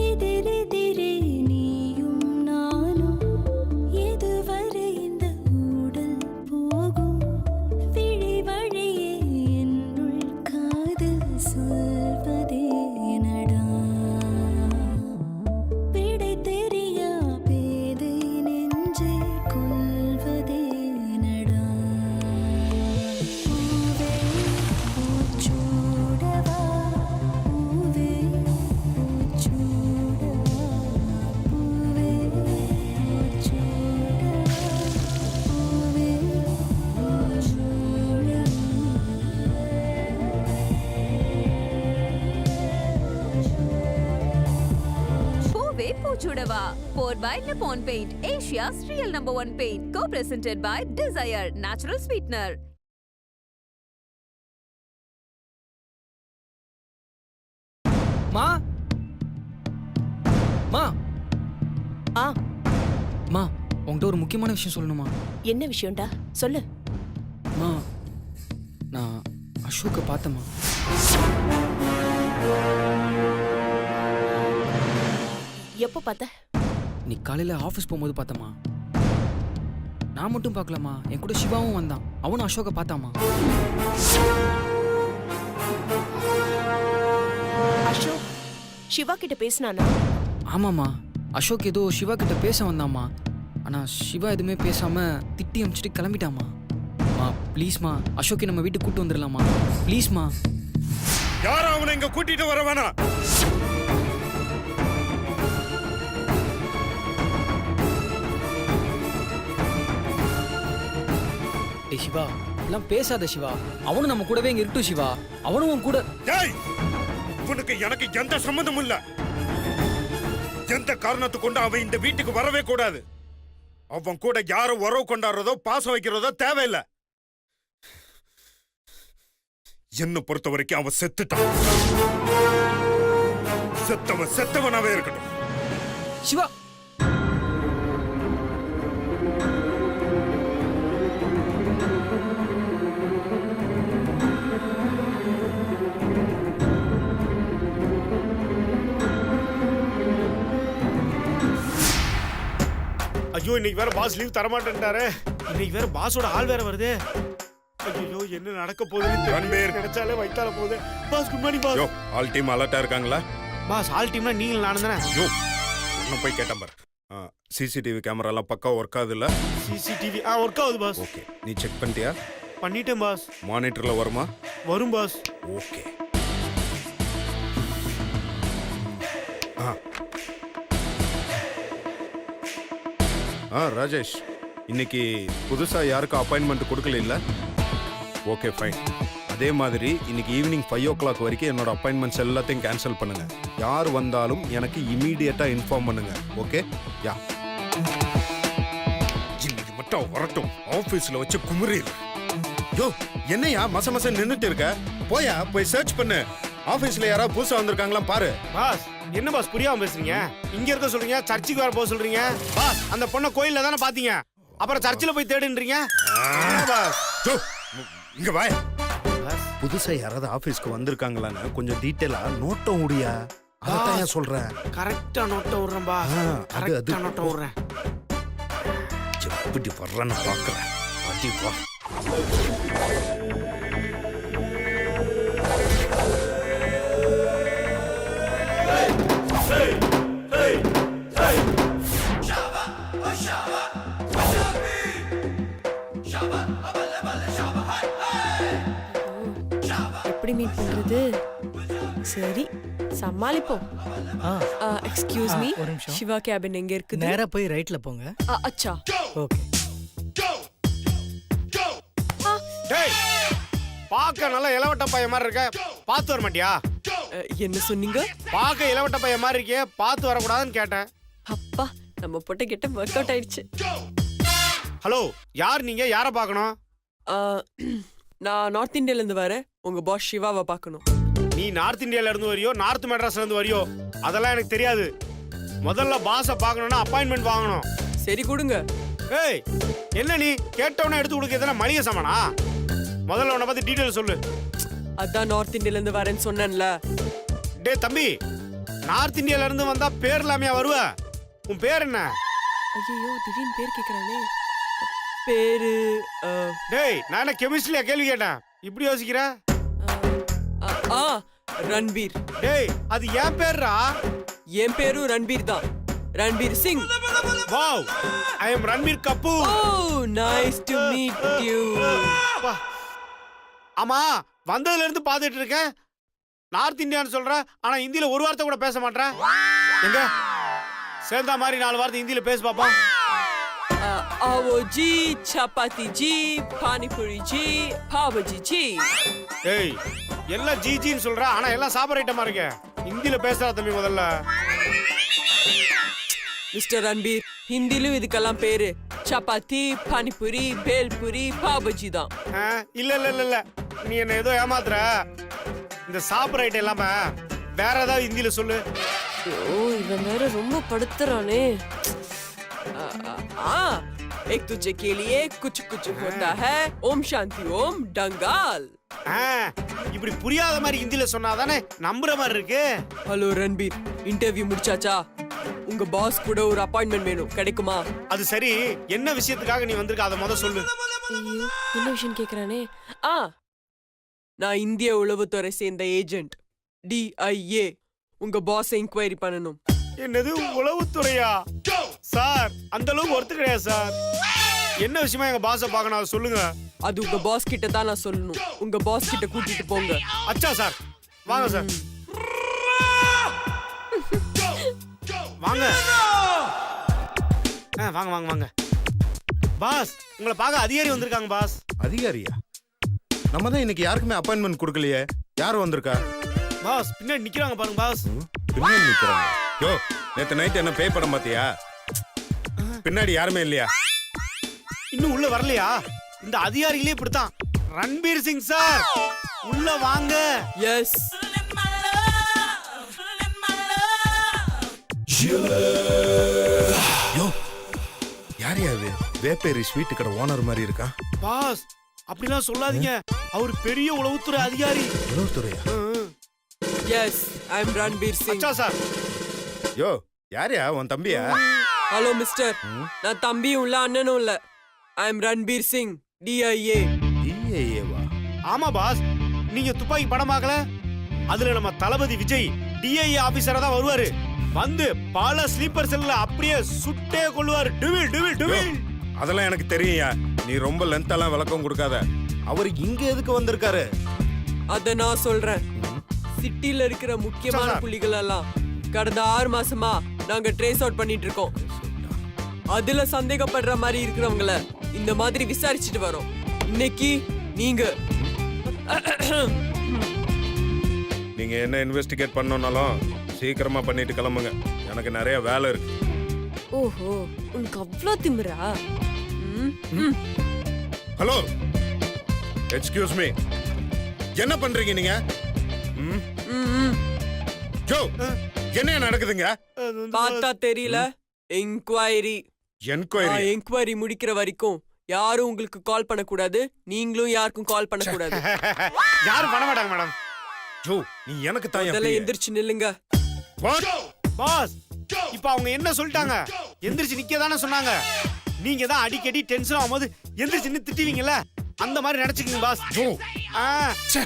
எதிரெதிரே நீயும் நானும் எதுவரை இந்த ஊடல் போகும் விழி வழியே என்னுள் காதல் சொல்வதே நடா விடை தெரியா பேதை நெஞ்சை கொள்வதே நடா பூவே பூச்சூடவா பூவே பூச்சூடவா பூவே பூச்சூடவா பூவே பூவே பூச்சுடவா poured by Nippon Paint, Asia's real #1 paint, co-presented by Desire Natural Sweetener. மா மா ஆ மா உன்கிட்ட ஒரு முக்கியமான விஷயம் சொல்லணுமா? என்ன விஷயம்டா சொல்லு. மா நான் அசோக்கை பார்த்தேம்மா. எப்போ பார்த்த? நீ காலையில் ஆஃபீஸ் போகும்போது பார்த்தம்மா. நான் மட்டும் பார்க்கலாமா, என் கூட சிவாவும் வந்தான். அவனும் அசோக்கை பார்த்தாமா. அசோக் சிவா கிட்ட பேசினானா? ஆமாம்மா, அசோக் ஏதோ சிவா கிட்ட பேச வந்தாம்மா. ஆனால் சிவா எதுவுமே பேசாமல் திட்டி அமிச்சிட்டு கிளம்பிட்டாமா. மா ப்ளீஸ்மா, அசோக்கை நம்ம வீட்டுக்கு கூப்பிட்டு வந்துடலாமா ப்ளீஸ்மா. யாரும் அவனை இங்க கூட்டிட்டு வர வேணாம். டேய் சிவா, எல்லாம் பேசாத சிவா. அவனும் நம்ம கூடவே இங்கே இருக்கட்டும் சிவா. அவனும் உன் கூட. டேய், உனக்கு எனக்கு எந்த சம்பந்தமும் இல்ல. எந்த காரணத்தை கொண்டு அவன் இந்த வீட்டுக்கு வரவே கூடாது. அவன் கூட யாரும் உறவு கொண்டாடுறதோ பாசம் வைக்கிறதோ தேவையில்லை. என்ன பொறுத்த வரைக்கும் அவன் செத்துட்டான். செத்தவனாவே இருக்கட்டும். சிவா ஐயோ, இன்னைக்கு வேற பாஸ் லீவ் தரமாட்டேன்ட்டாரு. இன்னைக்கு வேற பாஸோட ஆள் வேற வருது. ஐயோ, என்ன நடக்க போகுதுன்னு நினைச்சாலே வயித்தால போகுது. Boss good morning boss. All team அலர்ட்டா இருக்காங்களா? பாஸ் ஆல் டீம்னா நீங்க நானும் தானே. ஒன்னும் போய் கேட்டேன் பாரு. சிசிடிவி கேமரா எல்லாம் பக்கா ஒர்க் ஆகுது இல்ல? சிசிடிவி ஒர்க் ஆகுது பாஸ். ஓகே, நீ செக் பண்ணிட்டியா? பண்ணிட்டேன் பாஸ். மானிட்டர்ல வருமா? வரும் பாஸ். ஓகே. ராஜேஷ், இன்னைக்கு புதுசா யாருக்கும் அப்பாயின்மெண்ட் கொடுக்கல இல்ல? Okay fine. அதே மாதிரி இன்னைக்கு ஈவினிங் 5 o'clock வரைக்கும் என்னோட அப்பாயின்மெண்ட்ஸ் எல்லாத்தையும் கேன்சல் பண்ணுங்க. யார் வந்தாலும் எனக்கு இமீடியட்டா இன்ஃபார்ம் பண்ணுங்க. ஓகே? யா. இன்னைக்கு மட்டும் வரட்டும், ஆபீஸ்ல வச்சு குமுறிடு. யோ, என்னையா மச நின்னுட்டு இருக்க? போய் சர்ச் பண்ணு. ஆபீஸ்ல யாராவது புதுசா வந்திருக்காங்களா பாரு. பாஸ் என்ன பாஸ் புரியாம பேசுறீங்க? இங்க இருக்க சொல்றீங்க, சர்ச்சுக்கு வர போக சொல்றீங்க. பாஸ் அந்த பொண்ணை கோயில்ல தானே பாத்தீங்க, அப்புறம் சர்ச்சில் போய் தேடுன்றீங்க. இங்க வா. புதுசா யாராவது ஆபீஸ்க்கு வந்திருக்காங்களான்னு கொஞ்சம் டீடைலா நோட்டம் உடியா. அதான் சொல்றேன். கரெக்டா நோட்டம் விடுறேன் பாஸ். கரெக்டா நோட்டம் விடுறேன். எப்படி வர்றேன்னு பாக்குறேன். அடி வா. எப்படி மீட் பண்றது? சரி சமாளிப்போம். எக்ஸ்கியூஸ் மீ, சிவா கேபின் எங்க இருக்குது? நேரா போய் ரைட்ல போங்க. அச்சா ஓகே. டேய், பாக்க நல்ல இளவட்ட பையன் மாதிரி இருக்க, பாத்து வர மாட்டியா? என்ன சொன்னீங்க? பாக்க இளவட்ட பையன் மாதிரி இருக்கே, பாத்து வரக்கூடாதுன்னு கேட்டேன். அப்பா, நம்ம போட்ட கிட்ட ஒர்க் அவுட் ஆயிடுச்சு. ஹலோ, யார் நீங்க? யார பார்க்கணும்? நான் நார்த் இந்தியால இருந்து வரேன். உங்க பாஸ் சிவாவை பார்க்கணும். நீ நார்த் இந்தியால இருந்து வரியோ, நார்த் மெட்ராஸ்ல இருந்து வரியோ, அதெல்லாம் எனக்கு தெரியாது. முதல்ல பாஸ பார்க்கணும்னா அப்பாயின்மெண்ட் வாங்கணும். சரி கொடுங்க. ஏய், என்ன நீ கேட்டவன எடுத்து கொடுக்க எதனா மளிகை சாமானா? முதல்ல உன்னை பத்தி டீடைல் சொல்லு. அதான் நார்த் இந்தியால இருந்து வரேன்னு சொன்னேன்ல. டேய் தம்பி, நார்த் இந்தியால இருந்து வந்தா பேர் இல்லாமையா வருவ? உன் பேர் என்ன? ஐயோ திடீர்னு பேர் கேக்குறானே. பேரு டேய் நான் என்ன கெமிஸ்ட்ரியா கேள்வி கேட்டேன், இப்படி யோசிக்கிற? ரன்பீர். டேய் அது என் பேர்ரா. என் பேரும் ரன்பீர் தான். Ranbir Singh. Wow, I am Ranbir Kapoor. Oh nice to meet you. ஆமா, வந்ததுல இருந்து பாத்துட்டு இருக்கேன். நார்த் இந்தியான்னு சொல்ற, ஆனா ஹிந்தில ஒரு வார்த்தை கூட பேச மாட்டற. எங்க சேர்ந்தா மாதிரி 4 வார்த்தை ஹிந்தில பேச பாப்போம். आवो जी, चपाती जी, पानी पूरी जी, पाव भाजी जी. ஏய் எல்லாம் ஜிஜின்னு சொல்ற, ஆனா எல்லாம் சாப்பிட்ற ஐட்டமா இருக்கு. ஹிந்தில பேசுறா தம்பி முதல்ல. மிஸ்டர் ரன்பீர், ஹிந்திலும் இதுக்கெல்லாம் பேரு சப்பாத்தி, பானிபூரி, பேல்பூரி, பாவ் பஜ்ஜி தான். இல்ல இல்ல இல்ல இல்ல, நீ என்ன ஏதோ ஏமாத்துற. இந்த சாப்பிட்ற ஐட்டம் இல்லாம வேற ஏதாவது ஹிந்தில சொல்லு. ஓ இவன் வேற ரொம்ப படுத்துறானே. एक तुझे के लिए कुछ कुछ होता है, ओम शांति ओम डंगाल. இப்படி புரியாத மாதிரி ஹிந்தில சொன்னாதானே நம்புற மாதிரி இருக்கு. ஹலோ ரன்பீர், இன்டர்வியூ முடிச்சாச்சா? உங்க பாஸ் கூட ஒரு அப்பாயின்மெண்ட் வேணும், கிடைக்குமா? அது சரி, என்ன விஷயத்துக்காக நீ வந்திருக்க அதை முத சொல்லு. ஐயோ என்ன விஷயம் கேக்குறானே. நான் இந்திய உளவுத்துறை சேர்ந்த ஏஜென்ட் DIA. உங்க பாஸ் என்கொயரி பண்ணணும். என்னது உளவுத்துறையா? சார் அந்த அளவுக்கு ஒர்த்து கிடையாது சார். என்ன விஷயமா எங்க பாஸை பார்க்கணும், அதை சொல்லுங்க. அது உங்க பாஸ் கிட்ட தான் நான் சொல்லணும். உங்க பாஸ் கிட்ட கூட்டிட்டு போங்க. அச்சா சார், வாங்க சார், வாங்க. வாங்க வாங்க வாங்க. பாஸ் உங்களை பார்க்க அதிகாரி வந்திருக்காங்க. பாஸ் அதிகாரியா? நம்ம தான் இன்னைக்கு யாருக்குமே அப்பாயின்மெண்ட் கொடுக்கலையே. யார் வந்திருக்கா? பாஸ் பின்னாடி நிக்கிறாங்க பாருங்க. பாஸ் பின்னாடி நிக்கிறாங்க. யோ நேத்து நைட் என்ன பேய் படம் பாத்தியா? பின்னாடி யாருமே இல்லையா? இன்னும் உள்ள வரலையா? இந்த அதிகாரிகளே இப்படித்தான். ரன்பீர் சிங் சார் உள்ள வாங்க. எஸ். யோ யார் யாரு? வேப்பேரி ஸ்வீட் கடை ஓனர் மாதிரி இருக்கா? பாஸ் அப்படிலாம் சொல்லாதீங்க, அவர் பெரிய உளவுத்துறை அதிகாரி. உளவுத்துறையா? S, I am Ranbir Singh. அச்சா சார். யோ யாரையா? உன் தம்பியா? ஹலோ மிஸ்டர், நான் தம்பியும் இல்ல அண்ணனும் இல்ல. ஐ அம் ரன்பீர் சிங், DIA. DIA-வா? ஆமா பாஸ், நீங்க துப்பாக்கி படம் பார்க்கல? அதுல நம்ம தளபதி விஜய் DIA ஆபீசரா தான் வருவாரு. வந்து பல ஸ்லீப்பர் செல்ல அப்படியே சுட்டே கொள்வாரு. டிவில் டிவில் டிவில். அதெல்லாம் எனக்கு தெரியும்யா. நீ ரொம்ப லென்த்தாலாம் விளக்கம் கொடுக்காத. அவர் இங்க எதுக்கு வந்திருக்காரு? அத நான் சொல்றேன். சிட்டில இருக்கிற முக்கியமான புள்ளிகள் எல்லாம் கடந்த 6 மாசமா நாங்க ட்ரேஸ் அவுட் பண்ணிட்டு இருக்கோம். அதுல சந்தேகப்படுற மாதிரி இருக்கிறவங்கள இந்த மாதிரி விசாரிச்சுட்டு வரோம். இன்னைக்கு நீங்க நீங்க என்ன இன்வெஸ்டிகேட் பண்ணனாலும் சீக்கிரமா பண்ணிட்டு கிளம்புங்க. எனக்கு நிறைய வேலை இருக்கு. ஓஹோ, உனக்கு அவ்வளோ திமிரா? ஹலோ, எக்ஸ்கியூஸ் மீ, என்ன பண்றீங்க நீங்க? ஜோ, என்ன நடக்குதுங்க? பார்த்தா தெரியல. என்கொயரி. என்கொயரி முடிக்கிற வரைக்கும் யாரும் உங்களுக்கு கால் பண்ணக்கூடாது. நீங்களும் யாருக்கும் கால் பண்ணக்கூடாது. யாரும் பண்ண மாட்டாங்க மேடம். ஜோ, நீ எனக்கு தான் அதெல்லாம் எந்திரிச்சு நில்லுங்க. பாஸ் இப்ப அவங்க என்ன சொல்லிட்டாங்க? எந்திரிச்சு நிக்க தானே சொன்னாங்க. நீங்க தான் அடிக்கடி டென்ஷன் ஆகும்போது எந்திரிச்சு நின்னு திட்டுவீங்கல்ல, அந்த மாதிரி நினைச்சுக்கீங்க பாஸ்.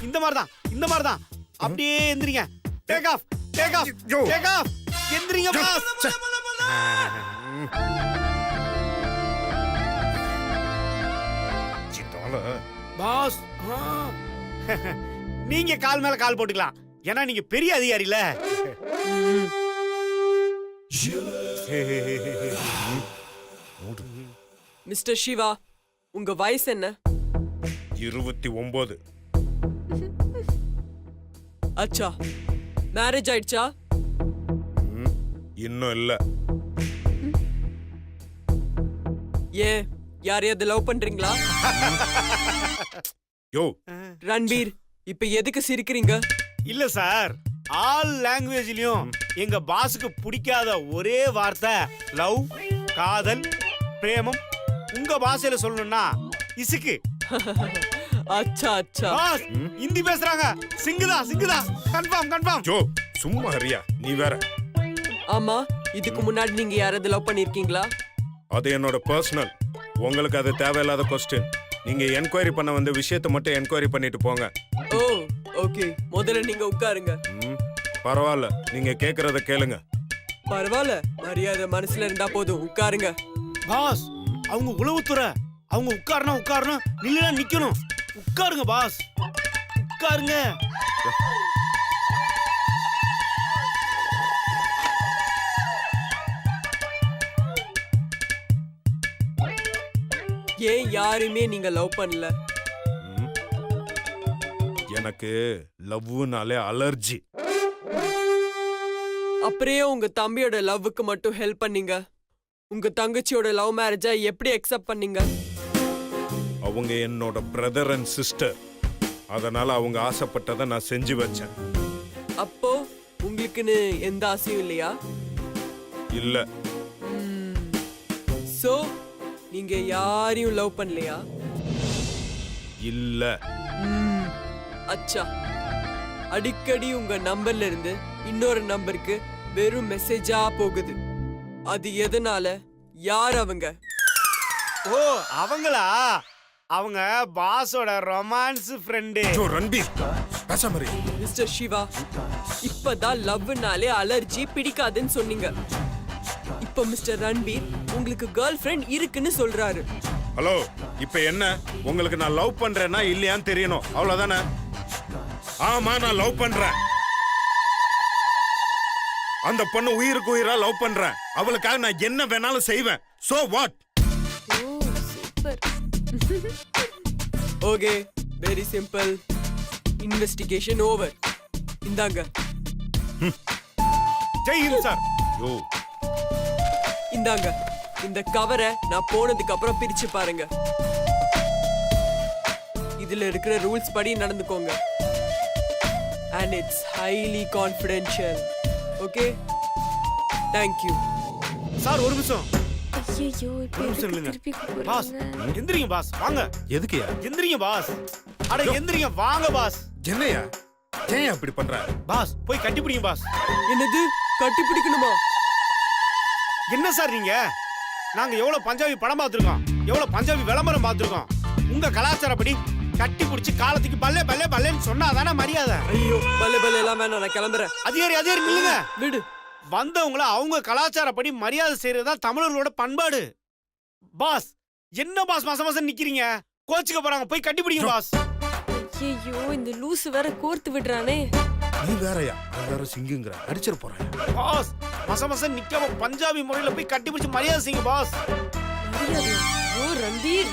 இந்த மாதிரி தான், இந்த மாதிரி தான். அப்படியே எந்திரிங்க. Take off, take off, take off. எந்திரிங்க பாஸ். பாஸ் நீங்க கால் மேல கால் போட்டுக்கலாம். ஏன்னா நீங்க பெரிய அதிகாரில. மிஸ்டர் சிவா, உங்க வயசு என்ன? 29. அச்சா, மேரேஜ் ஆயிடுச்சா? இன்னும் இல்ல. ஏன், யாரையாவது லவ் பண்றீங்களா? யோ ரன்பீர், இப்ப எதுக்கு சிரிக்கிறீங்க? இல்ல சார், ஆல் லாங்குவேஜ்லயும் எங்க பாஸுக்கு பிடிக்காத ஒரே வார்த்தை லவ், காதல், பிரேமம். உங்க பாஷையில சொல்லணும்னா இசுக்கு. அச்சா அச்சா. பாஸ் ஹிந்தி பேசுறாங்க. சிங்குதா சிங்குதா. Confirm confirm. ஜோ சும்மா ஹரியா, நீ வேற. ஆமா, இதுக்கு முன்னாடி நீங்க யாராவது லவ் பண்ணிருக்கீங்களா? அது என்னோட பர்சனல். உங்களுக்கு அது தேவையில்லாத கொஸ்டின். நீங்க என்கொயரி பண்ண வந்த விஷயத்தை மட்டும் என்கொயரி பண்ணிட்டு போங்க. ஓ ஓகே, முதல்ல நீங்க உட்காருங்க. ம், பரவாயில்ல, நீங்க கேக்குறத கேளுங்க. பரவாயில்ல, மரியாதை மனசுல இருந்தா போதும், உட்காருங்க. பாஸ் அவங்க உளவுத்துறை. அவங்க உட்காரணும் உட்காரணும், நில்லுனா நிக்கணும். உட்காருங்க பாஸ், உட்காருங்க. ஏன் யாருமே நீங்க லவ் பண்ணல? ம். எனக்கு லவ்னாலே அலர்ஜி. அப்படியே உங்க தம்பியோட லவ்வுக்கு மட்டும் ஹெல்ப் பண்ணீங்க. உங்க தங்கச்சியோட லவ் மேரேஜை எப்படி அக்செப்ட் பண்ணீங்க? அவங்க என்னோட பிரதர் அண்ட் சிஸ்டர். அதனால அவங்க ஆசைப்பட்டதை நான் செஞ்சு வச்சேன். அப்போ உங்களுக்குன்னு எந்த ஆசையும் இல்லையா? இல்ல, சோ நீங்க யாரையும் லவ் பண்ணலையா? இல்ல. அச்சா, அடிக்கடி உங்க நம்பர்ல இருந்து இன்னொரு நம்பருக்கு வெறும் மெசேஜா போகுது. அது எதனால? யார் அவங்க? ஓ அவங்களா? அவங்க பாஸோட ரொமான்ஸ் ஃப்ரெண்டு. ஜோ ரன்பீர், பேசாம இரு. மிஸ்டர் சிவா, இப்பதான் லவ்னாலே அலர்ஜி பிடிக்காதுன்னு சொன்னீங்க. இப்போ மிஸ்டர் ரன்பீர் உங்களுக்கு கேர்ள் ஃப்ரெண்ட் இருக்குன்னு சொல்றாரு. ஹலோ, இப்ப என்ன? உங்களுக்கு நான் லவ் பண்றேன்னா இல்லையான்னு தெரியணும், அவ்வளவுதானே? ஆமா, நான் லவ் பண்றேன். அந்த பொண்ணு உயிருக்கு உயிரா லவ் பண்றேன். அவளுக்காக நான் என்ன வேணாலும் செய்வேன். So what? Okay, very simple. Investigation over. இந்தாங்க. ஜெய் ஹிந்த் சார். யோ, இந்தாங்க. இந்த கவரை நான் போனதுக்கு அப்புறம் பிரிச்சு பாருங்க. இதுல இருக்கிற ரூல்ஸ் படி நடந்துக்கோங்க. And it's highly confidential. Okay? Thank you. Sir ஒரு நிமிஷம். ஐயோ இப்போ ஒரு நிமிஷம் எதுக்கு இல்லைங்க. திருப்பி பாஸ் கூப்பிடுறீங்க? எந்திரிங்க பாஸ், வாங்க. எதுக்குயா? எந்திரிங்க பாஸ். அட எந்திரிங்க, வாங்க பாஸ். என்னையா? ஏன் அப்படி பண்ற? பாஸ் போய் கட்டி பிடிங்க பாஸ். என்னது? கட்டி பிடிக்கணுமா? என்ன சார் நீங்க? நாங்க எவ்வளவு பஞ்சாபி படம் பார்த்திருக்கோம், எவ்வளவு பஞ்சாபி விளம்பரம் பார்த்திருக்கோம். உங்க கலாச்சாரப்படி கட்டி பிடிச்சி காலத்துக்கு பல்லே பல்லே பல்லேன்னு சொன்னாதானே மரியாதை. ஐயோ, பல்ல பல்ல எல்லாம் வேணாம், நான் கிளம்புறேன். அதே நில்லுங்க. விடு. வந்தவங்கள அவங்க கலாச்சாரப்படி மரியாதை செய்யறதா தமிழர்களோட பண்பாடு. பாஸ் என்ன பாஸ் மாசம் மாசம் நிக்கிறீங்க? கோச்சுக்க போறாங்க, போய் கட்டி பிடிங்க பாஸ். ஐயோ, இந்த லூசு வேற கோர்த்து விடுறானே. நீ வேறயா? நான் வேற சிங்குங்கற, அடிச்சிர போறேன். பாஸ் மாசம் மாசம் நிக்காம பஞ்சாபி முறையில போய் கட்டி பிடிச்சு மரியாதை செய்யுங்க பாஸ். மரியாதை. ஓ ரன்பீர்,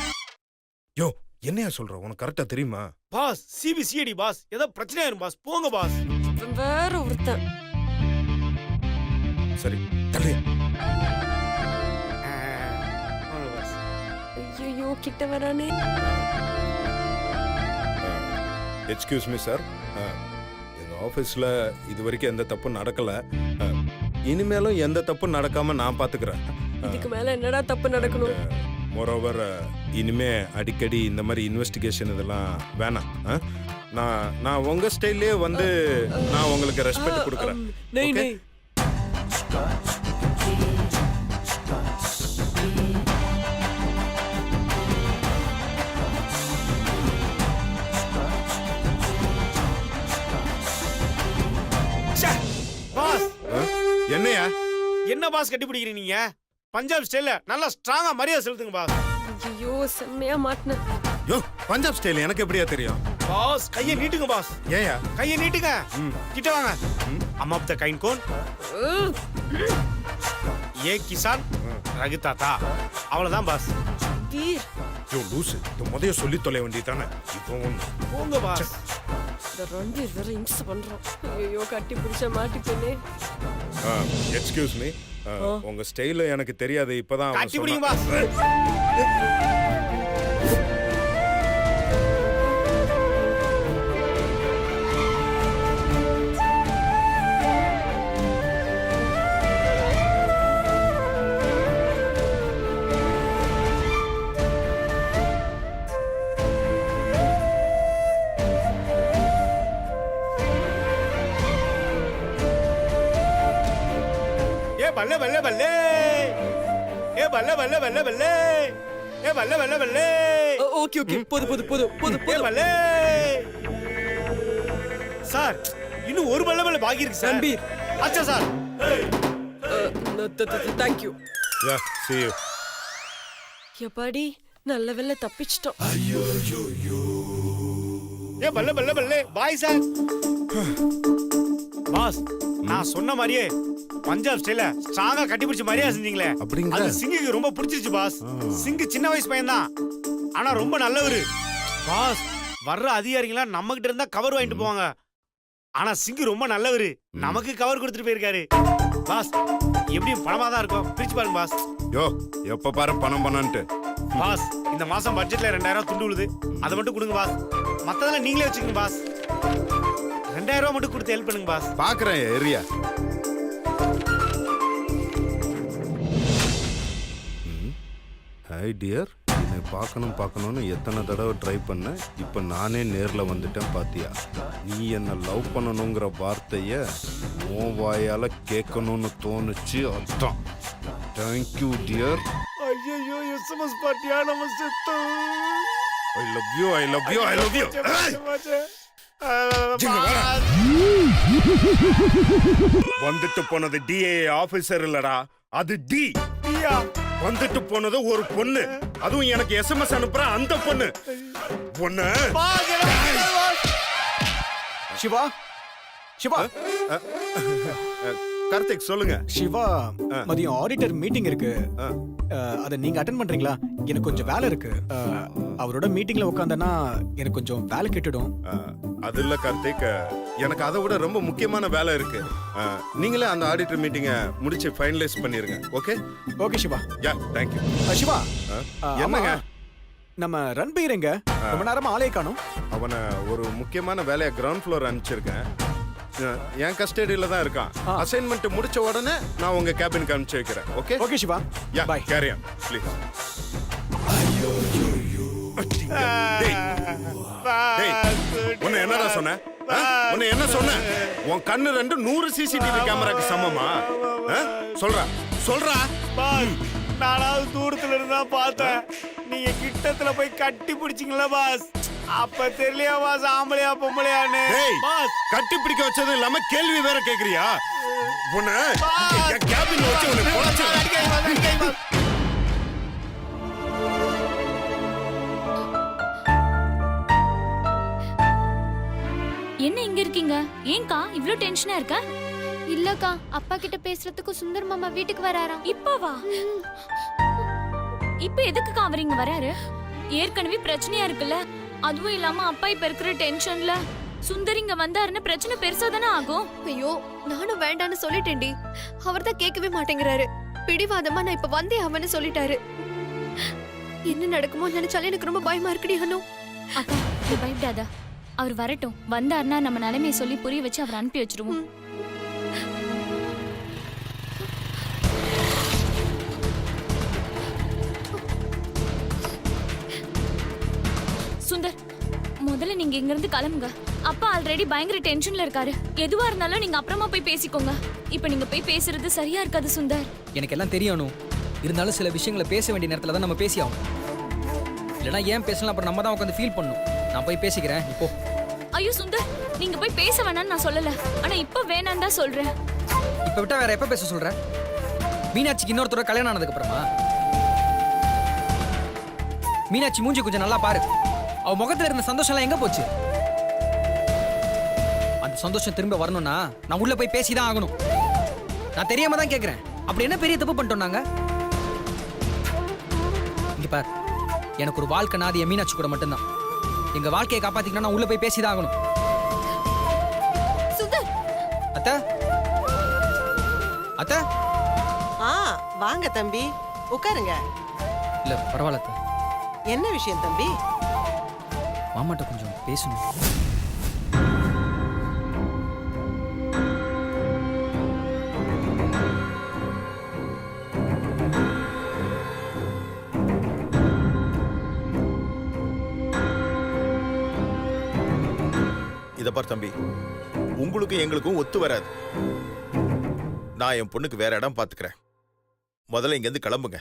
யோ, என்னையா சொல்ற? உனக்கு கரெக்டா தெரியுமா? பாஸ் சிபிசிஐடி பாஸ், ஏதோ பிரச்சனை ஆயிரும் பாஸ், போங்க பாஸ். இவன் வேற ஒருத்தன். சரி, தள்ளியா. போங்க பாஸ். ஐயோ, கிட்ட வரானே. எக்ஸ்கியூஸ் மீ சார், எங்க ஆபீஸ்ல இது வரைக்கும் எந்த தப்பும் நடக்கல. இனிமேலும் எந்த தப்பும் நடக்காம நான் பாத்துக்கிறேன். இதுக்கு மேல என்னடா தப்பு நடக்கணும்? மோரோவர், இனிமே அடிக்கடி இந்த மாதிரி இன்வெஸ்டிகேஷன் இதெல்லாம் வேணாம். நான் உங்க ஸ்டைல்லே வந்து நான் உங்களுக்கு ரெஸ்பெக்ட் கொடுக்குறேன். நெய் Okay? நெய். ச்சே, பாஸ் என்னையா? என்ன பாஸ் கட்டி பிடிக்கிறீங்க நீங்க? பஞ்சாப் ஸ்டைல்ல நல்லா ஸ்ட்ராங்கா மரியாதை செலுத்துங்க பாஸ். ஐயோ, செம்மையா மாட்டினேன். யோ, பஞ்சாப் ஸ்டைல் எனக்கு எப்படியா தெரியும்? பாஸ் கையை நீட்டுங்க பாஸ், ஏயா? கையை நீட்டுங்க. கிட்ட வாங்க. हम अब तक काइन कौन? ये किसान ரகுதாத்தா, அவ்வளவுதான் பாஸ். வீர், யோ லூசு, இந்த முதைய சொல்லி தொலை வேண்டியதானே. இப்போ போங்க பாஸ். இந்த ரன்பீர் வேற இம்சை பண்றான். ஐயோ, கட்டி பிடிச்ச மாட்டிப்பேனே. எக்ஸ்கியூஸ் மீ, உங்க ஸ்டைல் எனக்கு தெரியாது. இப்பதான் அவன் கட்டி பிடிங்க சொன்னான். பாஸ். பல்ல பல்ல பல்லே ஏ பல்ல பல்ல பல்ல பல்லே ஏ பல்ல பல்ல பல்லே ஓகே ஓகே போது போது போது போது ஏ போது பல்லே சார் இன்னும் ஒரு பல்ல பல்ல பாக்கி இருக்கு சார் ரன்பீர். அச்சா sir thank you. Yeah see you எப்பாடி நல்ல வேளை தப்பிச்சிட்டோம். ஏ பல்ல பல்ல பல்லே பாய் சார் பாஸ் நான் சொன்ன மாதிரியே பஞ்சாப் ஸ்டைல ஸ்ட்ராங்கா கட்டி பிடிச்ச மாதிரியா செஞ்சீங்களே அப்படிங்களா? அது சிங்குக்கு ரொம்ப பிடிச்சிருச்சு பாஸ் சிங்கு சின்ன வயசு பையன் தான் ஆனா ரொம்ப நல்லவரு பாஸ் வர்ற அதிகாரிங்களா நம்ம கிட்ட இருந்தா கவர் வாங்கிட்டு போவாங்க ஆனா சிங்கு ரொம்ப நல்லவரு நமக்கு கவர் கொடுத்துட்டு போயிருக்காரு பாஸ் எப்படியும் பணமா தான் இருக்கும் பிரிச்சு பாருங்க பாஸ் யோ எப்ப பாரு பணம் பண்ணன்ட்டு பாஸ் இந்த மாசம் பட்ஜெட்ல 2000 துண்டு விழுது அதை மட்டும் கொடுங்க பாஸ் மத்ததெல்லாம் நீங்களே வச்சுக்கங்க பாஸ் 2000 ரூபாய் மட்டும் கொடுத்து ஹெல்ப் பண்ணுங்க பாஸ் பாக்குறேன் ஏரியா ஹை டியர் என்னை பார்க்கணும்னு எத்தனை தடவை ட்ரை பண்ண இப்போ நானே நேரில் வந்துட்டேன் பாத்தியா நீ என்னை லவ் பண்ணணுங்கிற வார்த்தைய உன் வாயால் கேட்கணும்னு தோணுச்சு அதான் தேங்க்யூ டியர் ஐயோ எஸ்எம்எஸ் பார்ட்டியா நம்ம செத்தோம் I love you I love you I love you வந்துட்டு போனது டிஏ ஆபீசர் இல்லடா அது டி வந்துட்டு போனது ஒரு பொண்ணு அதுவும் எனக்கு எஸ்எம்எஸ் அனுப்புற அந்த பொண்ணு பொண்ணு சிவா சிவா கார்த்திக் சொல்லுங்க சிவா மதியம் ஆடிட்டர் மீட்டிங் இருக்கு அத நீங்க அட்டென்ட் பண்றீங்களா எனக்கு கொஞ்சம் வேலை இருக்கு அவரோட மீட்டிங்ல உட்கார்ந்தேன்னா எனக்கு கொஞ்சம் வேலை கெட்டுடும் அது இல்ல கார்த்திக் எனக்கு அதை விட ரொம்ப முக்கியமான வேலை இருக்கு நீங்களே அந்த ஆடிட்டர் மீட்டிங்கை முடிச்சு ஃபைனலைஸ் பண்ணிருங்க okay okay Shiva yeah thank you Shiva என்னங்க நம்ம ரன்பீர் எங்க ரொம்ப நேரமா ஆளே காணோம் அவனை ஒரு முக்கியமான வேலையை கிரவுண்ட் ஃப்ளோர் அனுப்பிச்சிருக்கேன் என் கஸ்டடியில தான் இருக்கான் அசைன்மெண்ட் முடிச்ச உடனே நான் உங்க கேபினுக்கு அனுப்பிச்சு வைக்கிறேன் okay okay Shiva yeah bye carry on please உன்னை என்னடா சொன்ன உன்னை என்ன சொன்ன உன் கண்ணு ரெண்டு 100 சிசிடிவி கேமராக்கு சமமா சொல்றா நானாவது தூரத்துல இருந்தா பார்த்தேன் நீங்க கிட்டத்துல போய் கட்டி பிடிச்சிங்களா பாஸ் அப்ப தெரியலையா பாஸ் ஆம்பளையா பொம்பளையான்னு பாஸ் கட்டி பிடிக்க வச்சது இல்லாம கேள்வி வேற கேக்குறியா உன்னை என் கேபின்ல வச்சு உன்னை பொளச்சு என்ன இங்க இருக்கீங்க ஏன்க்கா இவ்ளோ டென்ஷனா இருக்க இல்லக்கா அப்பா கிட்ட பேசுறதுக்கு சுந்தர் மாமா வீட்டுக்கு வராராம் இப்ப வா இப்ப எதுக்குக்கா அவர் இங்க வராரு ஏற்கனவே பிரச்சனையா இருக்குல்ல அதுவும் இல்லாம அப்பா இப்ப இருக்கிற டென்ஷன்ல சுந்தர் இங்க வந்தாருன்னு பிரச்சனை பெருசா தானே ஆகும் ஐயோ நானும் வேண்டான்னு சொல்லிட்டேன்டி அவர் தான் கேட்கவே மாட்டேங்கிறாரு பிடிவாதமா நான் இப்ப வந்தே அவன்னு சொல்லிட்டாரு என்ன நடக்குமோ நினைச்சாலே எனக்கு ரொம்ப பயமா இருக்குடி அனு அக்கா நீ பயப்படாத அவர் வரட்டும் வந்தாருன்னா நம்ம நிலைமையை சொல்லி புரிய வச்சு அவர் அனுப்பி வச்சிருவோம் சுந்தர் முதல்ல நீங்க இங்க இருந்து கிளம்புங்க அப்பா ஆல்ரெடி பயங்கர டென்ஷன்ல இருக்காரு எதுவா இருந்தாலும் நீங்க அப்புறமா போய் பேசிக்கோங்க இப்ப நீங்க போய் பேசுறது சரியா இருக்காது சுந்தர் எனக்கு எல்லாம் தெரியணும் இருந்தாலும் சில விஷயங்களை பேச வேண்டிய நேரத்துல தான் நம்ம பேசி ஆகணும் இல்லைன்னா ஏன் பேசலாம் அப்புறம் நம்ம தான் உட்காந்து ஃபீல் பண்ணணும் நான் போய் பேசிக்கிறேன் இப்போ ஐயோ சுந்தர் நீங்க போய் பேச வேணாம்னு நான் சொல்லல ஆனா இப்ப வேணாம் தான் சொல்றேன் இப்ப விட்டா வேற எப்ப பேச சொல்ற மீனாட்சிக்கு இன்னொருத்தர கல்யாணம் ஆனதுக்கு அப்புறமா மீனாட்சி மூஞ்சி கொஞ்சம் நல்லா பாரு அவ முகத்துல இருந்த சந்தோஷம் எல்லாம் எங்க போச்சு அந்த சந்தோஷம் திரும்ப வரணும்னா நான் உள்ள போய் பேசிதான் ஆகணும் நான் தெரியாம தான் கேக்குறேன் அப்படி என்ன பெரிய தப்பு பண்ணிட்டோம் நாங்க இங்க பார் எனக்கு ஒரு வாழ்க்கை நாதி என் மீனாட்சி கூட மட்டும்தான் எங்க வாழ்க்கையை காப்பாத்திக்கணும் நான் உள்ள போய் பேசிதான் ஆகணும் சுந்தர் அத்தை அத்தை வாங்க தம்பி உட்காருங்க இல்ல பரவாயில்ல அத்தை என்ன விஷயம் தம்பி மாமாட்ட கொஞ்சம் பேசணும் இத பார் தம்பி உங்களுக்கு எங்களுக்கும் ஒத்து வராது நான் என் பொண்ணுக்கு வேற இடம் பாத்துக்கிறேன். முதல்ல இங்க இருந்து கிளம்புங்க.